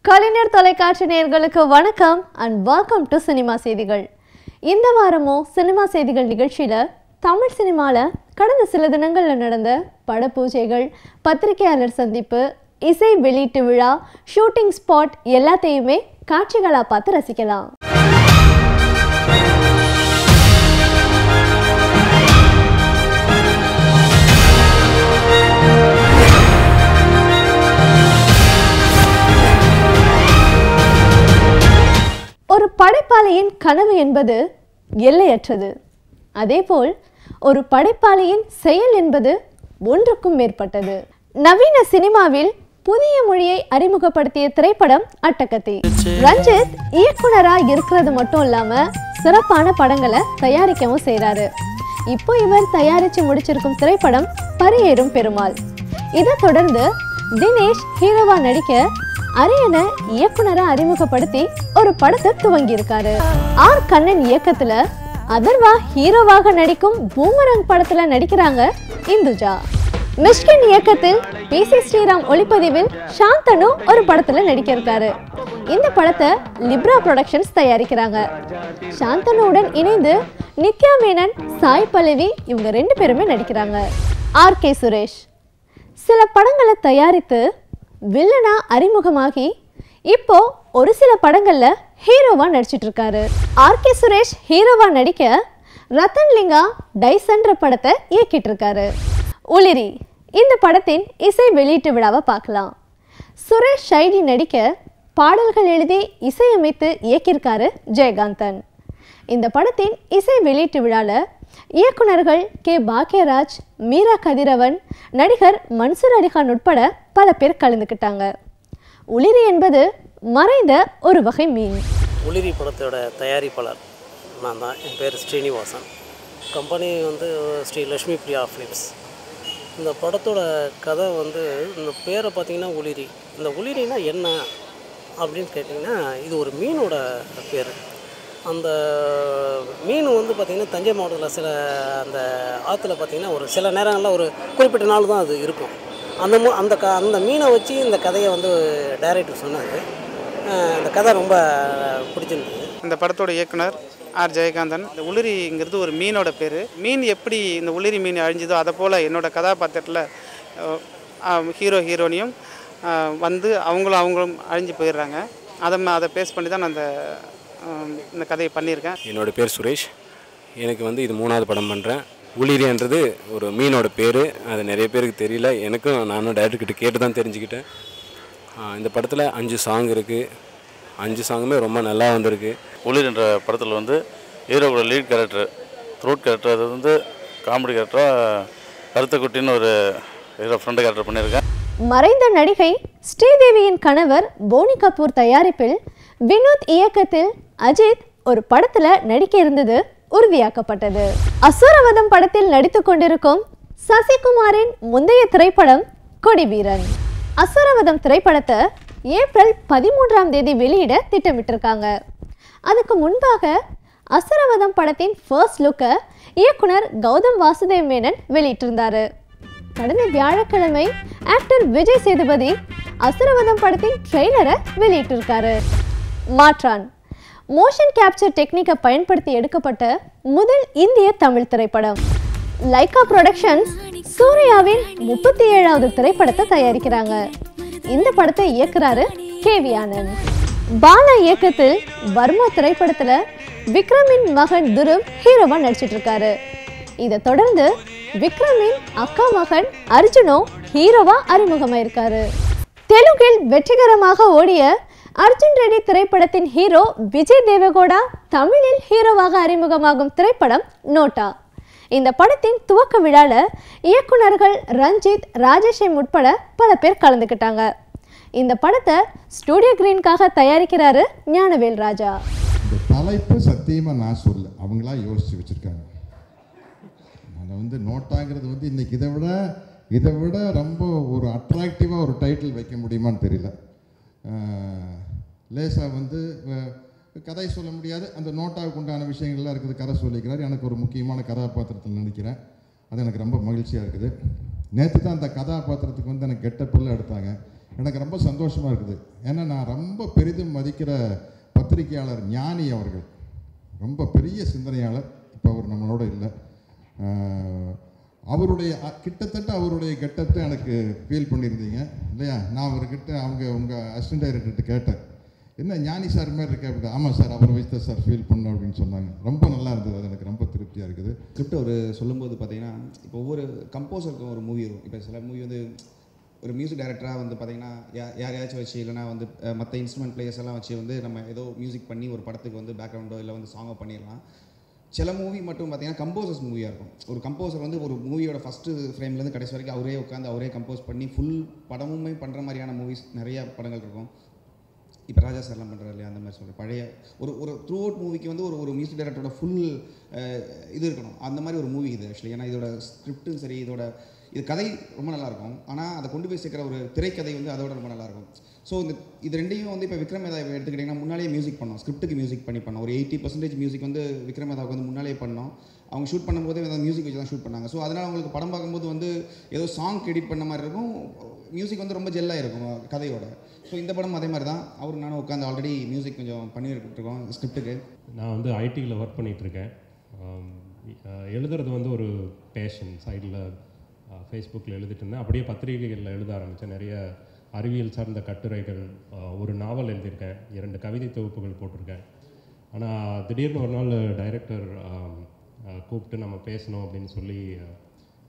கலைஞர் தொலைக்காட்சி நேயர்களுக்கு வணக்கம் அண்ட் வெல்கம் டு சினிமா செய்திகள். இந்த வாரமும் சினிமா செய்திகள் நிகழ்ச்சியில தமிழ் சினிமால கடந்த சில தினங்கள்ல நடந்த பட பூஜைகள், பத்திரிகையாளர் சந்திப்பு, இசை வெளியீட்டு விழா, ஷூட்டிங் ஸ்பாட் எல்லாத்தையுமே காட்சிகளா பார்த்து ரசிக்கலாம். ஒரு படைப்பாளியின் கனவு என்பது எல்லையற்றது. அதேபோல் ஒரு படைப்பாளியின் செயல் என்பது ஒன்றுக்கும் மேற்பட்டது. நவீன சினிமாவில் புதிய மொழியை அறிமுகப்படுத்திய திரைப்படம் அட்டகத்தி. ரஞ்சித் இயக்குனரா இருக்கிறது மட்டும் இல்லாம சிறப்பான படங்களை தயாரிக்கவும் செய்றாரு. இப்போ இவர் தயாரிச்சு முடிச்சிருக்கும் திரைப்படம் பரியேறும் பெருமாள். இதை தொடர்ந்து தினேஷ் ஹீரோவா நடிக்க அரியனை இயக்குனரா அறிமுகப்படுத்தி ஒரு படத்தை துவங்கி இருக்காரு. ஆர் கண்ணன் இயக்கத்துல அதர்வா ஹீரோவாக நடிக்கும் பூமரங் படத்துல நடிக்கிறாங்க இந்துஜா. மிஷ்கின் இயக்கத்தில் பி.சி. ஸ்ரீராம் ஒளிப்பதிவில் சாந்தனு ஒரு படத்துல நடிக்க இருக்காரு. இந்த படத்தை லிப்ரா புரொடக்ஷன்ஸ் தயாரிக்கிறாங்க. சாந்தனுடன் இணைந்து நித்யா மேனன், சாய் பல்லவி இவங்க 2 பேருமே நடிக்கிறாங்க. ஆர்.கே. சுரேஷ் சில படங்களை தயாரித்து வில்லனா அறிமுகமாகி இப்போ ஒரு சில படங்கள்ல ஹீரோவா நடிச்சிட்டு இருக்காரு. ஆர்.கே. சுரேஷ் ஹீரோவா நடிக்க ரத்தன் லிங்கா டைசன்ற படத்தை இயக்கிட்டு இருக்காரு. உளிரி இந்த படத்தின் இசை வெளியீட்டு விழாவை பார்க்கலாம். சுரேஷ் ஷைடி நடிக்க பாடல்கள் எழுதி இசையமைத்து இயக்கியிருக்காரு ஜெயகாந்தன். இந்த படத்தின் இசை வெளியீட்டு விழால இயக்குனர்கள் கே. பாக்யராஜ், மீரா கதிரவன், நடிகர் மன்சூர் அலிகான் உட்பட பல பேர் கலந்துக்கிட்டாங்க. உளிரி என்பது மறைந்த ஒரு வகை மீன். உளிரி படத்தோட தயாரிப்பாளர் நான் தான். என் பேர் ஸ்ரீனிவாசன். Company Sri Lakshmi Priya films. இந்த படத்தோட கதை இந்த பேரை பார்த்திங்கன்னா உளிரி. இந்த உளிரினா என்ன அப்படின்னு கேட்டிங்கன்னா, இது ஒரு மீனோட பேர். அந்த மீன் பார்த்திங்கன்னா தஞ்சை மாவட்டத்தில் சில அந்த ஆற்றுல பார்த்திங்கன்னா ஒரு சில நேரங்களில் ஒரு குறிப்பிட்ட நாள் தான் அது இருக்கும். அந்த மீனை வச்சு இந்த கதையை டைரக்டர் சொன்னார். இந்த கதை ரொம்ப பிடிச்சிருந்தது. இந்த படத்தோட இயக்குனர் ஆர் ஜெயகாந்தன். இந்த உளிரிங்கிறது ஒரு மீனோட பேர். மீன் எப்படி இந்த உளிரி மீன் அழிஞ்சுதோ அதை போல் என்னோடய கதாபாத்திரத்தில் ஹீரோனியும் அவங்களும் அழிஞ்சு போயிடுறாங்க. அதை பேஸ் பண்ணி தான் நான் இந்த கதையை பண்ணியிருக்கேன். என்னோடய பேர் சுரேஷ். எனக்கு இது 3வது படம் பண்ணுறேன். உளிரின்றது ஒரு மீனோட பேர். அது நிறைய பேருக்கு தெரியல. நானும் டைரக்டர்கிட்ட கேட்டு தான் தெரிஞ்சுக்கிட்டேன். இந்த படத்தில் 5 சாங் இருக்குது. 5 சாங்குமே ரொம்ப நல்லா வந்திருக்கு. உளிரின்ற படத்தில் ஹீரோவோட லீட் கேரக்டர், த்ரோட் கேரக்டர், அது காமெடி கேரக்டராக கருத்தக்குட்டின்னு ஒரு ஹீரோ ஃப்ரெண்டு கேரக்டர் பண்ணியிருக்கேன். மறைந்த நடிகை ஸ்ரீதேவியின் கணவர் போனி கபூர் தயாரிப்பில் வினோத் இயக்கத்தில் அஜித் ஒரு படத்துல நடிக்க இருந்தது உறுதியாக்கப்பட்டது. அசுரவதம் படத்தில் நடித்து கொண்டிருக்கும் சசிகுமாரின் முந்தைய திரைப்படம் கொடிவீரன். அசுரவதம் திரைப்படத்தை ஏப்ரல் 13ஆம் தேதி வெளியிட திட்டமிட்டிருக்காங்க. அதுக்கு முன்பாக அசுரவதம் படத்தின் ஃபர்ஸ்ட் லுக்கை இயக்குனர் கௌதம் வாசுதேவ் மேனன் வெளியிட்டிருந்தாரு. கடந்த வியாழக்கிழமை ஆக்டர் விஜய் சேதுபதி அசுரவதம் படத்தின் ட்ரெய்லரை வெளியிட்டிருக்காரு. மாற்றான் மோஷன் கேப்சர் டெக்னிக்கை பயன்படுத்தி எடுக்கப்பட்ட முதல் இந்திய தமிழ் திரைப்படம். லைகா புரொடக்ஷன்ஸ் சூர்யாவின் 37வது திரைப்படத்தை தயாரிக்கிறாங்க. இந்த படத்தை இயக்குறாரு கே.வி. ஆனந்த். பாலா இயக்கத்தில் வர்மா திரைப்படத்துல விக்ரமின் மகன் துருவ் ஹீரோவா நடிச்சிட்டு இருக்காரு. இதை தொடர்ந்து விக்ரமின் அக்கா மகன் அர்ஜுனோ ஹீரோவா அறிமுகமாயிருக்காரு. தெலுங்கில் வெற்றிகரமாக ஓடிய அர்ஜுன் ரெட்டி திரைப்படத்தின் ஹீரோ விஜய் தேவகோடா தமிழில் ஹீரோவாக அறிமுகமாகும் திரைப்படம் நோட்டா. இந்த படத்தின் துவக்க விழால இயக்குனர்கள் ரஞ்சித், ராஜேஷ் உட்பட பல பேர் கலந்துக்கிட்டாங்க. இந்த படத்தை ஸ்டூடியோ கிரீன்காக தயாரிக்கிறாரு ஞானவேல் ராஜா. இந்த தலைப்பு சத்தியமாக நான் சொல்ல, அவங்களா யோசிச்சு வச்சுருக்காங்க. அதை நோட்டாங்கிறது இன்னைக்கு இதை விட ரொம்ப ஒரு அட்ராக்டிவாக ஒரு டைட்டில் வைக்க முடியுமான்னு தெரியல. லேசாக கதை சொல்ல முடியாது. அந்த நோட்டாவுக்கு உண்டான விஷயங்கள்லாம் இருக்குது. கதை சொல்லிக்கிறார். எனக்கு ஒரு முக்கியமான கதாபாத்திரத்தில் நடிக்கிறேன். அது எனக்கு ரொம்ப மகிழ்ச்சியாக இருக்குது. நேற்று தான் அந்த கதாபாத்திரத்துக்கு எனக்கு கெட்டப்பெல்லாம் எடுத்தாங்க. எனக்கு ரொம்ப சந்தோஷமாக இருக்குது. ஏன்னா நான் ரொம்ப பெரிதும் மதிக்கிற பத்திரிகையாளர் ஞானி அவர்கள், ரொம்ப பெரிய சிந்தனையாளர். இப்போ அவர் நம்மளோட இல்லை. அவருடைய கிட்டத்தட்ட அவருடைய கெட்டத்தை எனக்கு ஃபீல் பண்ணியிருந்தீங்க இல்லையா? நான் அவர்கிட்ட உங்கள் அசிஸ்டன்ட் டைரக்டர்கிட்ட கேட்டேன், என்ன ஞானி சார் மாதிரி இருக்கா அப்படி? ஆமாம் சார், அவரை வச்சு தான் சார் ஃபீல் பண்ணோம் அப்படின்னு சொன்னாங்க. ரொம்ப நல்லா இருந்தது, அது எனக்கு ரொம்ப திருப்தியாக இருக்குது. ஸ்கிரிப்ட் ஒரு சொல்லும்போது பார்த்தீங்கன்னா, இப்போ ஒவ்வொரு கம்போசருக்கும் ஒரு மூவி வரும். இப்போ சில மூவி வந்து ஒரு மியூசிக் டைரக்டராக வந்து பார்த்தீங்கன்னா யாரையாச்சும் வச்சு, இல்லைனா வந்து மற்ற இன்ஸ்ட்ருமெண்ட் பிளேயர்ஸ் எல்லாம் வச்சு வந்து நம்ம ஏதோ மியூசிக் பண்ணி ஒரு படத்துக்கு வந்து பேக்ரவுண்டோ இல்லை வந்து சாங்கோ பண்ணிடலாம். சில மூவி மட்டும் பார்த்தீங்கன்னா கம்போசர்ஸ் மூவியாக இருக்கும். ஒரு கம்போசர் வந்து ஒரு மூவியோட ஃபஸ்ட்டு ஃப்ரேம்லேருந்து கடைசி வரைக்கும் அவரே உட்காந்து அவரே கம்போஸ் பண்ணி ஃபுல் படமுமே பண்ணுற மாதிரியான மூவிஸ் நிறையா படங்கள் இருக்கும். இப்போ ராஜா சார்லாம் பண்ணுறாரு இல்லையா, அந்த மாதிரி சொல்கிறேன். பழைய ஒரு த்ரூ அவுட் மூவிக்கு வந்து ஒரு மியூசிக் டைரக்டரோட ஃபுல் இது இருக்கணும். அந்த மாதிரி ஒரு மூவி இது ஆக்சுவலி. ஏன்னா இதோட ஸ்கிரிப்டும் சரி, இது கதை ரொம்ப நல்லாயிருக்கும். ஆனால் அதை கொண்டு போய் சேர்க்குற ஒரு திரைக்கதை வந்து அதோட ரொம்ப நல்லாயிருக்கும். ஸோ இது ரெண்டையும் வந்து இப்போ விக்ரம் மேதா எடுத்துக்கிட்டிங்கன்னா முன்னாலே மியூசிக் பண்ணோம், ஸ்கிரிப்ட்டுக்கு மியூசிக் பண்ணோம். ஒரு 80% மியூசிக் வந்து விக்ரம் மேதாவுக்கு வந்து முன்னாலே பண்ணோம். அவங்க ஷூட் பண்ணும்போதே அந்த மியூசிக் வச்சு தான் ஷூட் பண்ணாங்க. ஸோ அதனால் அவங்களுக்கு படம் பார்க்கும்போது வந்து ஏதோ சாங் எடிட் பண்ண மாதிரி இருக்கும், மியூசிக் வந்து ரொம்ப ஜெல்லாக இருக்கும் கதையோட. ஸோ இந்த படம் அதே மாதிரி தான். அவரும் நானும் உட்காந்து ஆல்ரெடி மியூசிக் கொஞ்சம் பண்ணிட்டுருக்கோம் ஸ்கிரிப்ட்டுக்கு. நான் வந்து ஐடியில் ஒர்க் பண்ணிகிட்ருக்கேன். எழுதுறது வந்து ஒரு பேஷன். சைடில் ஃபேஸ்புக்கில் எழுதிட்டு இருந்தேன், அப்படியே பத்திரிகைகளில் எழுத ஆரம்பித்தேன். நிறைய அறிவியல் சார்ந்த கட்டுரைகள், ஒரு நாவல் எழுதியிருக்கேன், 2 கவிதை தொகுப்புகள் போட்டிருக்கேன். ஆனால் திடீர்னு ஒரு நாள் டைரக்டர் கூப்பிட்டு நம்ம பேசணும் அப்படின்னு சொல்லி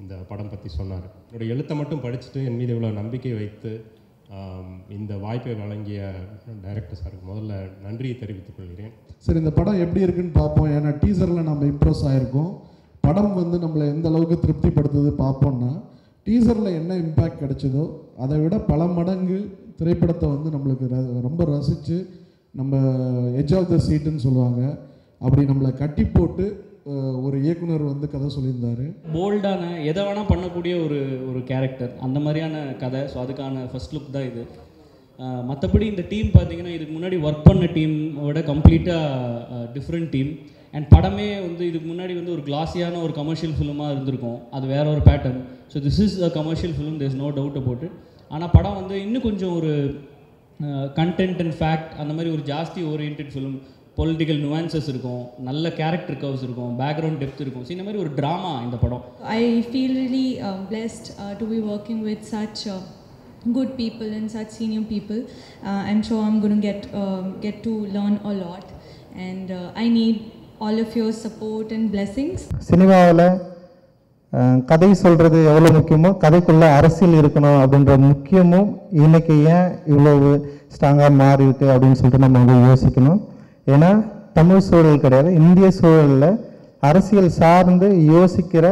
இந்த படம் பற்றி சொன்னார். என்னுடைய எழுத்தை மட்டும் படிச்சுட்டு என் மீது இவ்வளோ நம்பிக்கை வைத்து இந்த வாய்ப்பை வழங்கிய டைரக்டர் சாருக்கு முதல்ல நன்றியை தெரிவித்துக் கொள்கிறேன். சரி, இந்த படம் எப்படி இருக்குன்னு பார்ப்போம். ஏன்னா டீசரில் நம்ம இம்ப்ரெஸ் ஆகிருக்கோம். படம் வந்து நம்மளை எந்த அளவுக்கு திருப்திப்படுத்துது பார்ப்போம்னா, டீசரில் என்ன இம்பேக்ட் கிடைச்சதோ அதை விட பல மடங்கு திரைப்படத்தை வந்து நம்மளுக்கு ரொம்ப ரசித்து, நம்ம எட்ஜ் ஆஃப் த சீட்டுன்னு சொல்லுவாங்க, அப்படி நம்மளை கட்டி போட்டு ஒரு இயக்குனர் வந்து கதை சொல்லியிருந்தார். போல்டான எதை வேணால் பண்ணக்கூடிய ஒரு கேரக்டர், அந்த மாதிரியான கதை. ஸோ அதுக்கான ஃபர்ஸ்ட் லுக் தான் இது. மற்றபடி இந்த டீம் பார்த்திங்கன்னா இதுக்கு முன்னாடி ஒர்க் பண்ண டீமோட கம்ப்ளீட்டாக டிஃப்ரெண்ட் டீம். அண்ட் படமே வந்து இதுக்கு முன்னாடி வந்து ஒரு கிளாஸியான ஒரு கமர்ஷியல் ஃபிலிமாக இருந்திருக்கும், அது வேற ஒரு pattern. So this is a commercial film, there is no doubt about it. ஆனால் படம் வந்து இன்னும் கொஞ்சம் ஒரு கண்டென்ட் அண்ட் ஃபேக்ட் அந்த மாதிரி ஒரு ஜாஸ்தி ஓரியன்ட் ஃபிலிம். பொலிட்டிக்கல் நுவான்சஸ் இருக்கும், நல்ல கேரக்டர் கர்வ்ஸ் இருக்கும், பேக்ரவுண்ட் டெப்த் இருக்கும். ஸோ இந்த மாதிரி ஒரு ட்ராமா இந்த படம். I feel really blessed to be working with such good people and such senior people. I'm sure I'm going to get to learn a lot, and I need all of your support and blessings. சினிமாவில் கதை சொல்கிறது எவ்வளோ முக்கியமோ கதைக்குள்ளே அரசியல் இருக்கணும் அப்படின்ற முக்கியமும் இன்றைக்கி ஏன் இவ்வளோ ஸ்ட்ராங்காக மாறி இருக்கு அப்படின்னு சொல்லிட்டு நம்ம வந்து யோசிக்கணும். ஏன்னா தமிழ் சூழல் கிடையாது, இந்திய சூழலில் அரசியல் சார்ந்து யோசிக்கிற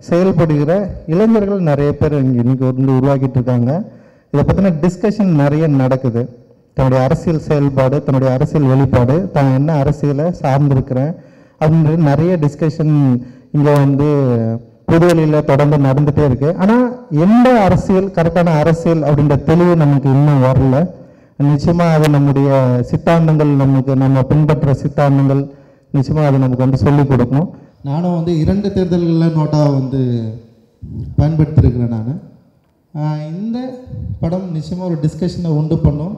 செயல்படுகிற இளைஞர்கள் நிறைய பேர் இன்றைக்கி வந்து உருவாக்கிட்டு இருக்காங்க. இதை பற்றின டிஸ்கஷன் நிறைய நடக்குது. தன்னுடைய அரசியல் செயல்பாடு, தன்னுடைய அரசியல் வெளிப்பாடு, தான் என்ன அரசியலை சார்ந்திருக்கிறேன் அப்படின்றது நிறைய டிஸ்கஷன் இங்கே வந்து புதுவெளியில் தொடர்ந்து நடந்துகிட்டே இருக்குது. ஆனால் எந்த அரசியல் கரெக்டான அரசியல் அப்படின்ற தெளிவு நமக்கு இன்னும் வரல. நிச்சயமாக அது நம்முடைய சித்தாந்தங்கள், நம்ம பின்பற்ற சித்தாந்தங்கள் நிச்சயமாக அது நமக்கு வந்து சொல்லிக் கொடுக்கணும். நானும் வந்து 2 தேர்தல்களில் நோட்டாக வந்து பயன்படுத்தியிருக்கிறேன். நான் இந்த படம் நிச்சயமாக ஒரு டிஸ்கஷனை உண்டு பண்ணோம்.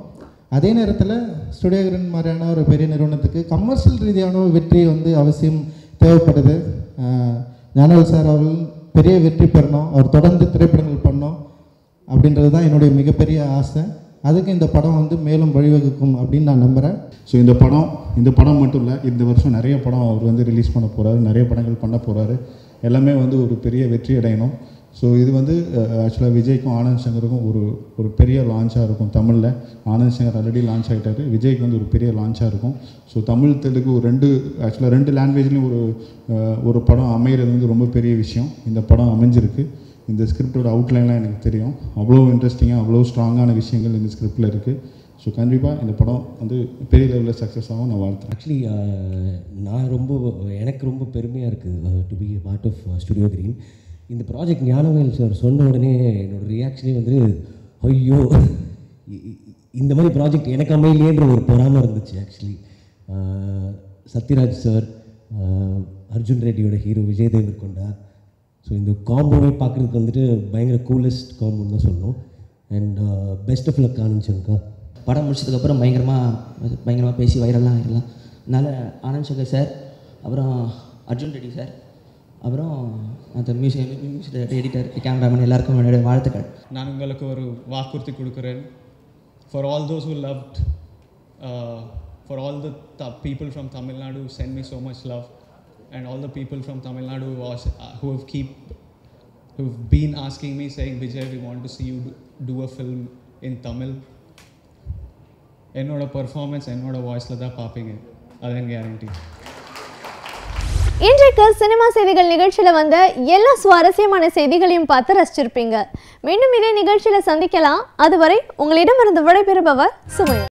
அதே நேரத்தில் ஸ்டுடியோ கிரீன் மாதிரியான ஒரு பெரிய நிறுவனத்துக்கு கமர்ஷியல் ரீதியான ஒரு வெற்றி வந்து அவசியம் தேவைப்படுது. ஞானவேல் சார் அவர்கள் பெரிய வெற்றி பெறணும், அவர் தொடர்ந்து திரைப்படங்கள் பண்ணோம் அப்படின்றது தான் என்னுடைய மிகப்பெரிய ஆசை. அதுக்கு இந்த படம் வந்து மேலும் வழிவகுக்கும் அப்படின்னு நான் நம்புகிறேன். ஸோ இந்த படம் மட்டும் இல்லை, இந்த வருஷம் நிறைய படம் அவர் வந்து ரிலீஸ் பண்ண போகிறாரு, நிறைய படங்கள் பண்ண போகிறாரு. எல்லாமே வந்து ஒரு பெரிய வெற்றி அடையணும். ஸோ இது வந்து ஆக்சுவலாக விஜய்க்கும் ஆனந்த் சங்கருக்கும் ஒரு பெரிய லான்ச்சாக இருக்கும். தமிழில் ஆனந்த் சங்கர் ஆல்ரெடி லான்ச் ஆகிட்டார், விஜய்க்கு வந்து ஒரு பெரிய லான்ச்சாக இருக்கும். ஸோ தமிழ் தெலுங்கு ஆக்சுவலாக 2 லாங்குவேஜ்லேயும் ஒரு படம் அமைகிறது வந்து ரொம்ப பெரிய விஷயம். இந்த படம் அமைஞ்சிருக்கு. இந்த ஸ்கிரிப்டோட அவுட்லைன்லாம் எனக்கு தெரியும். அவ்வளோ இன்ட்ரெஸ்டிங்காக, அவ்வளோ ஸ்ட்ராங்கான விஷயங்கள் இந்த ஸ்கிரிப்டில் இருக்குது. ஸோ கண்டிப்பாக இந்த படம் வந்து பெரிய லெவலில் சக்ஸஸ் ஆகும் நான் வாழ்த்துறேன். ஆக்சுவலி எனக்கு ரொம்ப பெருமையாக இருக்குது to be part of Studio Green. இந்த ப்ராஜெக்ட் ஞானவேல் சார் சொன்ன உடனே என்னோடய ரியாக்ஷனே வந்து ஐயோ இந்த மாதிரி ப்ராஜெக்ட் எனக்கு அமையிலேன்ற ஒரு பொறாமல் இருந்துச்சு. ஆக்சுவலி சத்யராஜ் சார், அர்ஜுன் ரெட்டியோட ஹீரோ விஜய் தேவர்கொண்டா, ஸோ இந்த காம்போவே பார்க்குறதுக்கு வந்துட்டு பயங்கர கூலஸ்ட் காம்போன்னு தான் சொல்லணும். And best of luck Anand Shankar. படம் முடிச்சதுக்கப்புறம் பயங்கரமாக பேசி வைரல்லாம் ஆகிடலாம். அதனால் ஆனந்த் சங்கர் சார், அப்புறம் அர்ஜுன் ரெட்டி சார், அப்புறம் அந்த மியூசிக் எடிட்டர், கேமராமேன் எல்லாருக்கும் என்னுடைய வாழ்த்துக்கள். நான் உங்களுக்கு ஒரு வாக்குறுதி கொடுக்குறேன். For all those who loved, for all the people from Tamil Nadu who send me so much love, and all the people from Tamil Nadu who've been asking me saying, Vijay, we want to see you do a film in Tamil. என்னோட performance என்னோட வாய்ஸில் தான் பார்ப்பீங்க, அது guarantee. இன்றைக்கு cinema செய்திகள் நிகழ்ச்சியில் வந்த எல்லா சுவாரஸ்யமான செய்திகளையும் பார்த்து ரசிச்சிருப்பீங்க. மீண்டும் இதே நிகழ்ச்சியில் சந்திக்கலாம். அதுவரை உங்களிடமிருந்து விடைபெறுபவர் சுமையா.